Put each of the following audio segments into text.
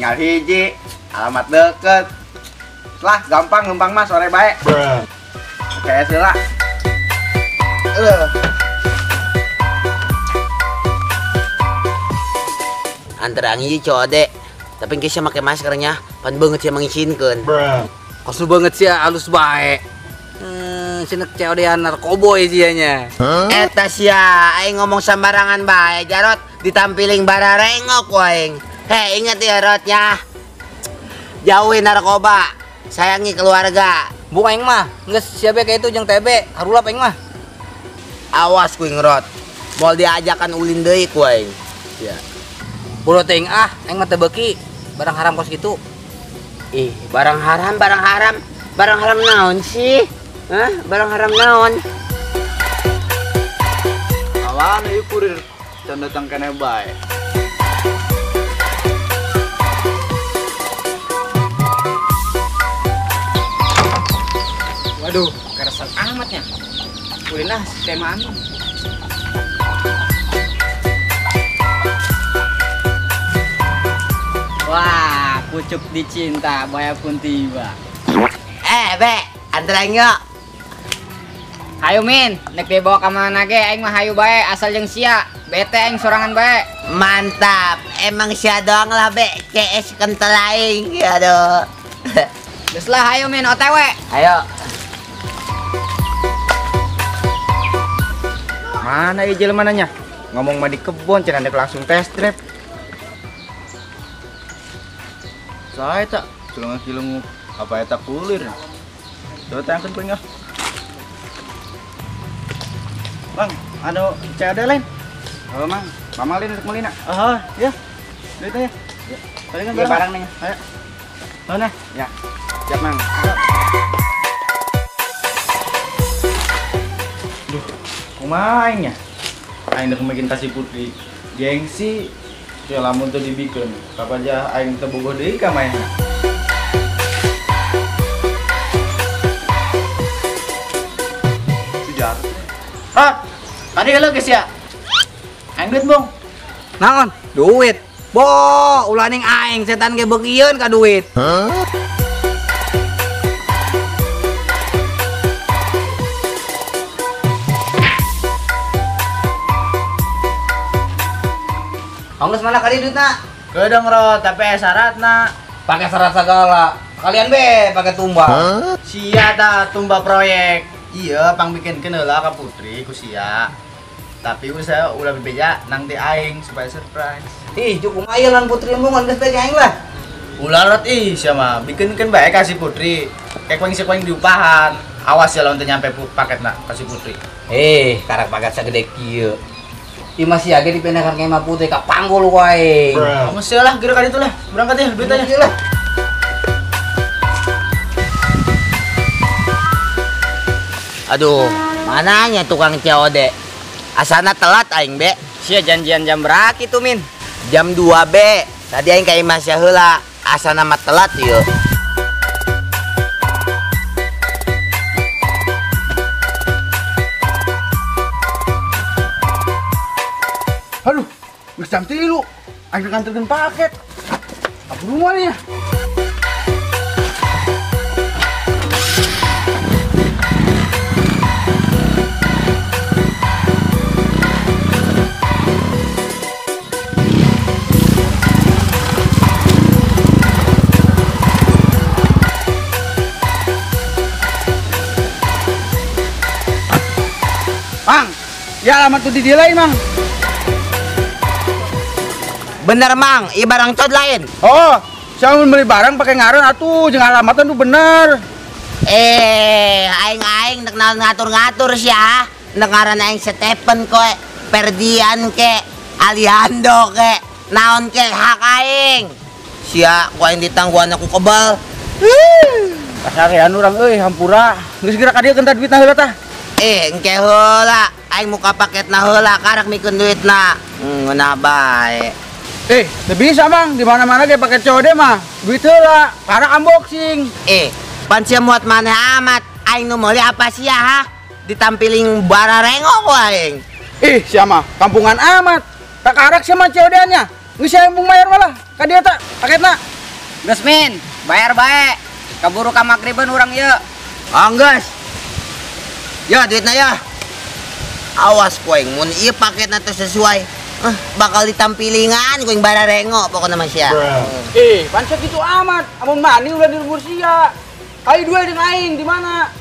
tinggal hiji, alamat deket. Lah gampang numpang mah sore bae. Oke, sila. Antara angin code, tapi kisah pakai maskernya, pan banget sih mengizinkan. Asu banget sih, halus baik. Sinek ceodean narkoboy sianya. Eta sia, aing ngomong sembarangan bae, Jarot ditampiling bararengok waing. Hei, ingat ya Rot ya. Jauhin narkoba, sayangi keluarga. Bu aing mah, geus siapa kayak itu jeung TB, harulap aing mah. Awas kuing Rot. Mau diajakan ulin deui ku aing. Ya. Bolo teuing aing mah teu beuki. Barang haram kos gitu. Ih, barang haram. Barang haram naon sih? Hah? Barang haram naon? Awan ieu kurir can datang kene bae. Waduh, keresan amatnya. Kulilah tema anu. Wah, pucuk dicinta, baya pun tiba. Be, anterin yuk. Hayu Min, nek dibawa ka mana ge aing mah hayu bae asal jeung sia. Bete aing sorangan bae. Mantap, emang sia doang lah Be, CS kental aing. Aduh. Geus lah hayu Min OTW. Ayo. Mana ieu jelema nanya? Ngomong mah di kebon cenah dek langsung test drive. Saya tak kilung apa eta kulir. Coba tangkeun kuing ah. Bang, anu CAD lain. Oh, Mang. Pamalin rek meulina. Oh, ya. Duitnya ya. Ya. Palingan barang nih. Ayo. Mana? Ya. Siap, Mang. Duh, kumaha aing nya? Aing rek bikin kasih putri. Gengsi ya lamun teu dibikeun. Kapaja aing teu bogoh deui ka mainna. Sujar. Rot, tadi heula geus ya. Aing duit, Bong. Naon? Duit. Bo, ulaning aing setan ge beugieun ka duit. Ongkos mana kali duitna? Keudang Rot, tapi syaratna Pakai syarat segala. Kalian be pakai tumbang. sia ta tumba proyek. Iya, pang bikinkeun heula ka putri ku sia. Tapi usaha ulah bebeja nang ti aing supaya surprise. Ih, cukup aya lan putri embungan geus teh aing lah. Ulah Rot ih sia mah bikinkeun bae ka si putri. Kayak kuing diupahan. Awas ya lamun teu nyampe paketna ka si putri. Karak paket sagede kieu. Ieu masih age dipindahkan ke Imah Putih ka panggul wae. Kamu sia lah geura ka ditu lah. Berangkat ya duit aja. Lah. Aduh, mananya tukang COD? Asana telat aing Be. Sia janjian jam berapa kitu Min? Jam 2 Be. Tadi aing ka imah sia heula. Asana mah telat yeuh. Aduh, geus jam 3. Aing nganterkeun paket. Kabur mana ya? Mang, ya alamat tuh di dia lain, Mang. Bener Mang, ieu barang cod lain. Oh, saya mau beli barang pakai ngaran atuh, jeung alamatan tuh bener. Aing nek ngatur-ngatur sia. Nek ngaran aing Stephen koe, Perdian ke, Aliando ke, naon ke hak aing. Sia ku aing ditangguhan aku kebal. Kasarean urang euy, hampura. Geus geura ka dieu keunta duitna heula tah. Engke heula, aing muka paketna heula karak mikeun duitna. Ngeunah bae. Teu bisa, Mang. Di mana-mana ge paket COD mah. Duit heula, karak unboxing. Pan sia muat maneh amat. Aing nu meuli apa sia ha? Ditampiling bararengok ku aing. Sia mah kampungan amat. Tak karak sia mah COD-nya. Geus sia embung mayar malah. Ka dieu tah paketna. Geus Min, bayar bae. Kaburu ka magriban urang ieu. Anggas. Ya duitna ya. Awas koeng mun ieu paket na teu sesuai. Bakal ditampilingan koeng bararengo pokoknya Mas ya. Pancet gitu amat. Amun mani udah dilebur sia. Ayo duel jeung aing di mana?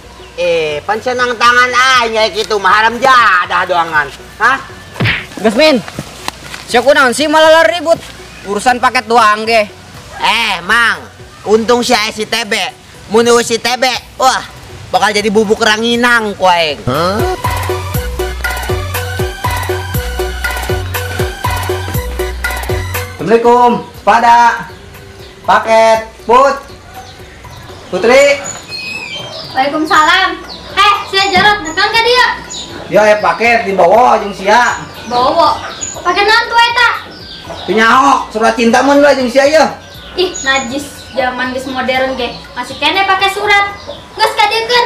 Pancen nang tangan aing nya kitu mah haram jadah doangan. Hah? Geus Min. Sia kunaon sih malah ribut. Urusan paket doang ge. Mang, untung si TB. Mun si TB, wah, bakal jadi bubuk ranginang koeng. Assalamualaikum. Pada paket Putri. Waalaikumsalam. Sia Jarot, datang ka dia? Ya paket dibawa jeung sia. Bawa. Pakai naon tuh eta? Pinyaho surat cinta mun lah jeung sia ieu. Ih, najis. Zaman geus modern ge. Masih kene pakai surat. Geus kadeukeun.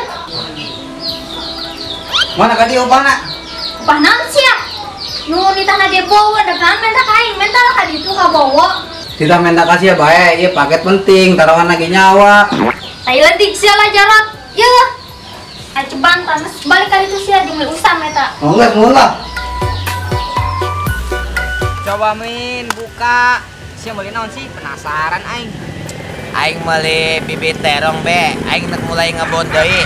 Mana ka dieu upahna? Upah naon sia? Nu nitahna ge bawa dagang mentak aing, mental ka ditu ka bawa. Tidak minta kasih ya bae, ieu paket penting, taruhan lagi nyawa. Tai leutik sia lah Jarot. Yeuh. Aya ceban tanes balik ka ditu sia jeung usam eta. Oh enggak, mohon lah. Coba Min buka. Sia meuli naon sih? Penasaran aing. Aing meuli bibit terong be, aing nak mulai ngebon deui.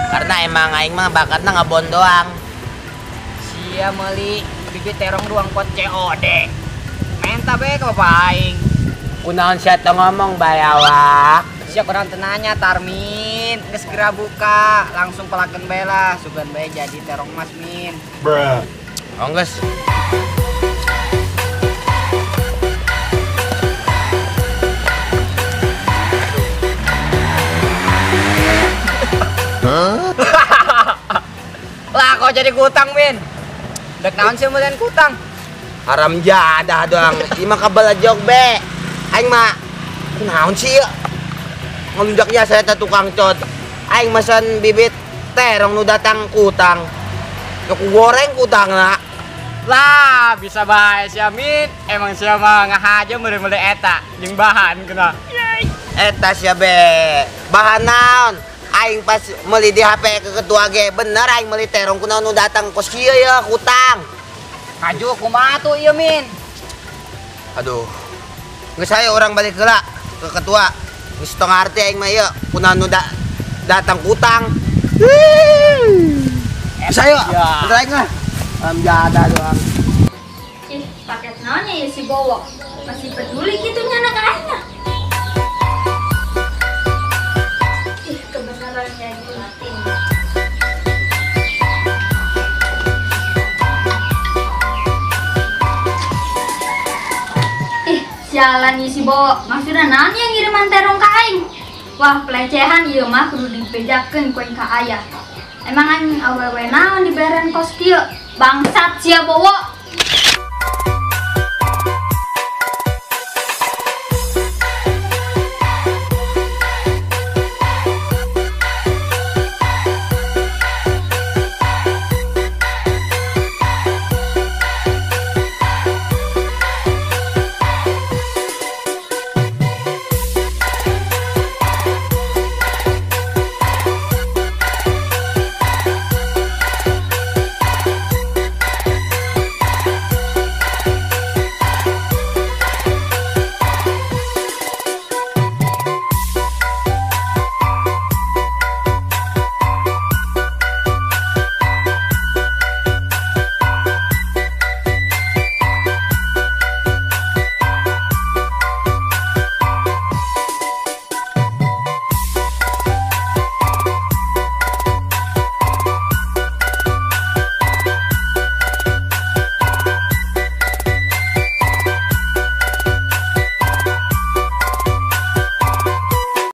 Karena emang aing mah bakatna ngebon doang. Sia meuli bibit terong doang pot COD. Menta be ka bapak aing. Kunaon sia teu ngomong bae awak. Sia kunaon teu nanya Tarmin. Geus segera buka, langsung pelakeun bae lah. Sugan bae jadi terong Mas Min. Ongges. Lah kok jadi kutang Min? Dek naon sih meuleun kutang? Haram jadah doang. Ieu mah kabel jog be. Aing mah kunaon sih ieu? Ngelunjaknya saya teh tukang cot. Aing mesen bibit terong nu datang kutang. Yok goreng kutangna. Lah bisa bae sia Min. Emang sia mah ngahaja meuli-meuli eta jeung bahan kena. Eta sia be. Bahan naon? Aing pas meuli di HP ke ketua ge bener aing meuli terong kunaon nu datang kos kieu ya kutang. Kaju kumaha tuh ieu Min? Aduh. Geus aya orang balik heula ke ketua. Geus teu ngarti aing mah ieu kunaon nu datang kutang. Geus aya. Bentar aing mah. Jadah doang. Ih, paket naonnya ya si Bowo? Masih peduli gitu anak aingnya. Ih, kebenaran yang penting. Ih, sialan ya si Bowo. Maksudnya naon yang ngiriman terong ka aing? Wah, pelecehan ieu mah kudu dibejakeun ku aing ka aya. Emang aing awewe naon dibayaran kos kieu? Bangsat sia Bowo.